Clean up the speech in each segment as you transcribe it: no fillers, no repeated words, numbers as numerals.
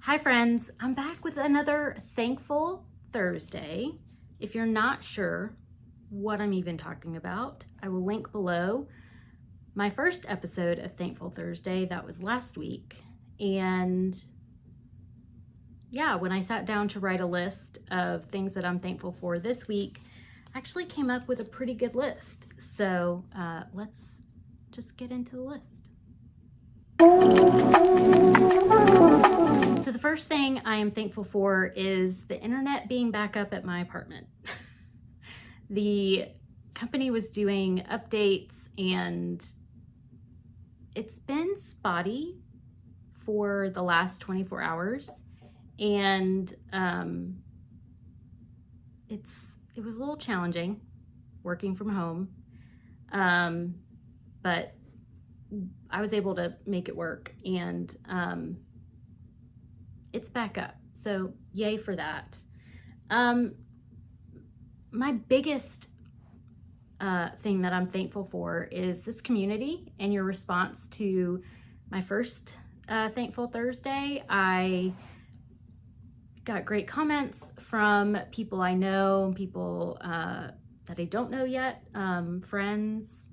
Hi friends, I'm back with another Thankful Thursday. If you're not sure what I'm even talking about, I will link below my first episode of Thankful Thursday. That was last week. And yeah, when I sat down to write a list of things that I'm thankful for this week, I actually came up with a pretty good list. So let's just get into the list. So the first thing I am thankful for is the internet being back up at my apartment. The company was doing updates and it's been spotty for the last 24 hours. And it was a little challenging working from home, but I was able to make it work, and it's back up. So yay for that. My biggest thing that I'm thankful for is this community and your response to my first Thankful Thursday. I got great comments from people I know, people that I don't know yet, friends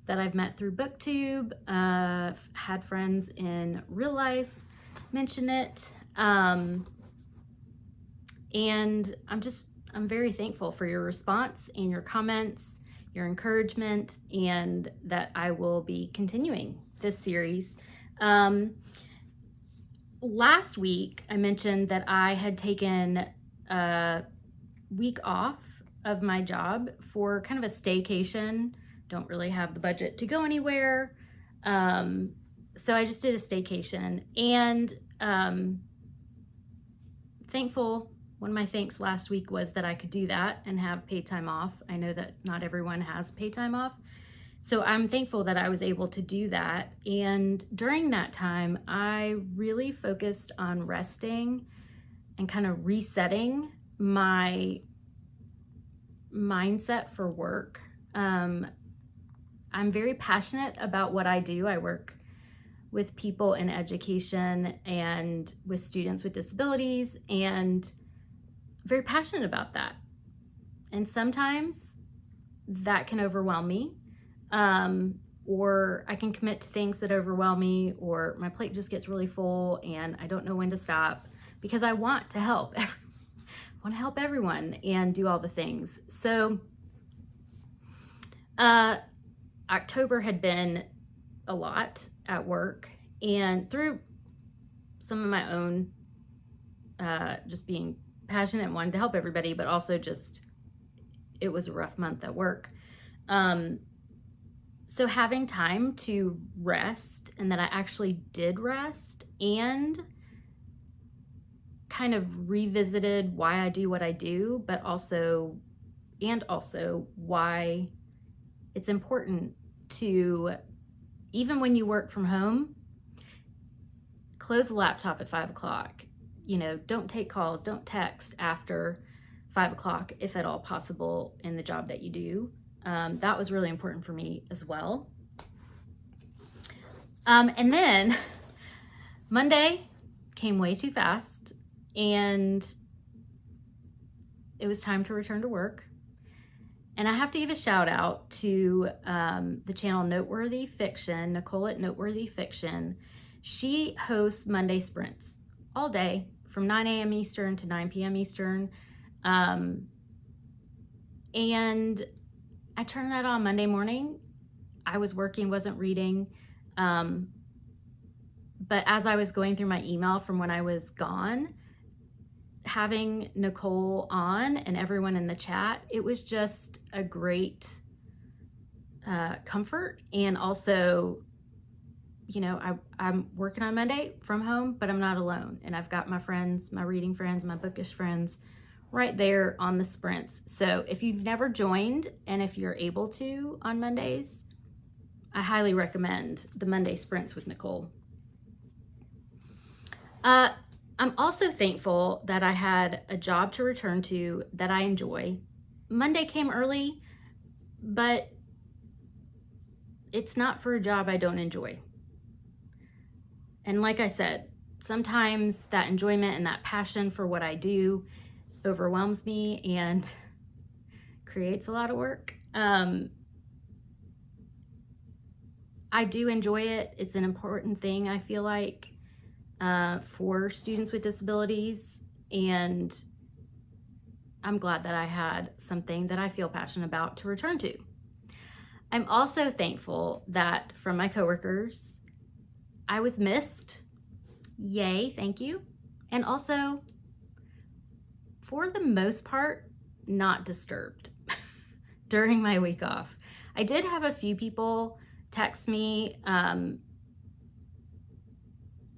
that I've met through booktube, had friends in real life mention it. And I'm very thankful for your response and your comments, your encouragement, and that I will be continuing this series. Last week, I mentioned that I had taken a week off of my job for kind of a staycation. Don't really have the budget to go anywhere. So I just did a staycation, and thankful. One of my thanks last week was that I could do that and have paid time off. I know that not everyone has paid time off. So I'm thankful that I was able to do that. And during that time, I really focused on resting and kind of resetting my mindset for work. I'm very passionate about what I do. I work with people in education and with students with disabilities, and very passionate about that. And sometimes that can overwhelm me, or I can commit to things that overwhelm me, or my plate just gets really full and I don't know when to stop, because I want to help. I want to help everyone and do all the things. So October had been a lot at work, and through some of my own just being passionate and wanting to help everybody, but also just it was a rough month at work. So having time to rest, and that I actually did rest, and kind of revisited why I do what I do, but also why it's important to, even when you work from home, close the laptop at 5 o'clock. You know, don't take calls, don't text after 5 o'clock if at all possible in the job that you do. That was really important for me as well. And then Monday came way too fast, and it was time to return to work. And I have to give a shout out to the channel Noteworthy Fiction, Nicole at Noteworthy Fiction. She hosts Monday sprints all day from 9 a.m. Eastern to 9 p.m. Eastern. And I turned that on Monday morning. I was working, wasn't reading. But as I was going through my email from when I was gone, having Nicole on and everyone in the chat, it was just a great comfort. And also, you know, I'm working on Monday from home, but I'm not alone. And I've got my friends, my reading friends, my bookish friends right there on the sprints. So if you've never joined, and if you're able to on Mondays, I highly recommend the Monday sprints with Nicole. I'm also thankful that I had a job to return to that I enjoy. Monday came early, but it's not for a job I don't enjoy. And like I said, sometimes that enjoyment and that passion for what I do overwhelms me and creates a lot of work. I do enjoy it. It's an important thing, I feel like, for students with disabilities, and I'm glad that I had something that I feel passionate about to return to. I'm also thankful that from my coworkers, I was missed. Yay, thank you. And also, for the most part, not disturbed during my week off. I did have a few people text me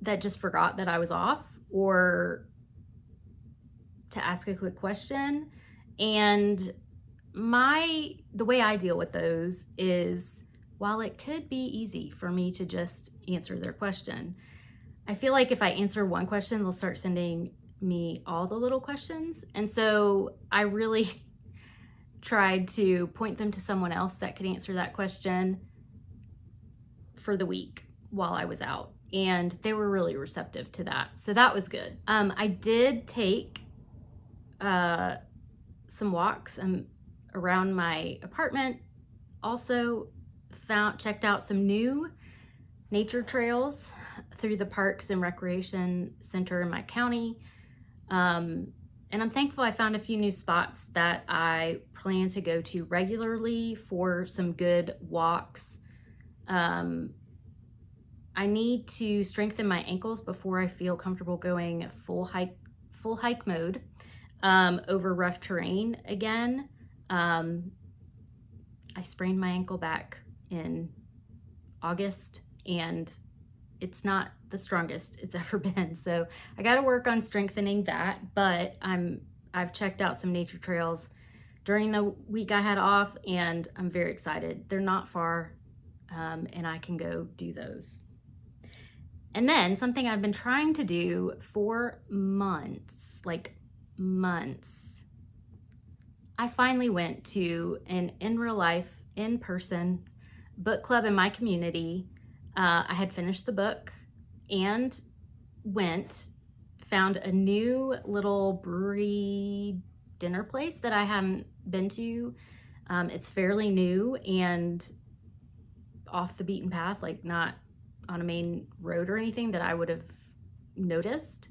that just forgot that I was off, or to ask a quick question. And the way I deal with those is, while it could be easy for me to just answer their question, I feel like if I answer one question, they'll start sending me all the little questions. And so I really tried to point them to someone else that could answer that question for the week while I was out. And they were really receptive to that. So that was good. I did take some walks around my apartment. Also checked out some new nature trails through the Parks and Recreation Center in my county. And I'm thankful I found a few new spots that I plan to go to regularly for some good walks. I need to strengthen my ankles before I feel comfortable going full hike mode over rough terrain again. I sprained my ankle back in August, and it's not the strongest it's ever been. So I got to work on strengthening that, but I've checked out some nature trails during the week I had off, and I'm very excited. They're not far, and I can go do those. And then something I've been trying to do for months, I finally went to an in real life, in-person book club in my community. I had finished the book and found a new little brewery dinner place that I hadn't been to. It's fairly new and off the beaten path, like not on a main road or anything that I would have noticed.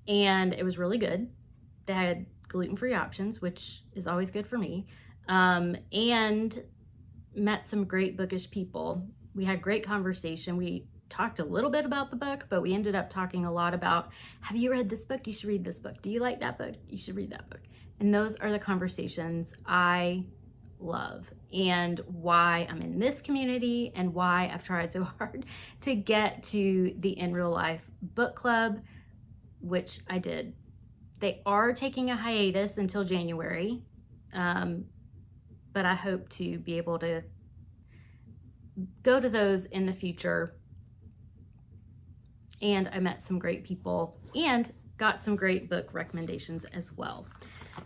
And it was really good. They had gluten-free options, which is always good for me. And met some great bookish people. We had great conversation. We talked a little bit about the book, but we ended up talking a lot about, have you read this book? You should read this book. Do you like that book? You should read that book. And those are the conversations I love, and why I'm in this community, and why I've tried so hard to get to the in real life book club, which I did. They are taking a hiatus until January, but I hope to be able to go to those in the future. And I met some great people and got some great book recommendations as well.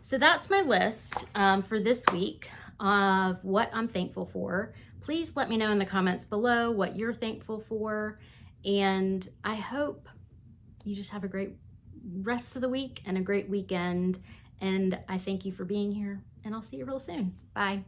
So that's my list for this week of what I'm thankful for. Please let me know in the comments below what you're thankful for. And I hope you just have a great rest of the week and a great weekend. And I thank you for being here, and I'll see you real soon. Bye.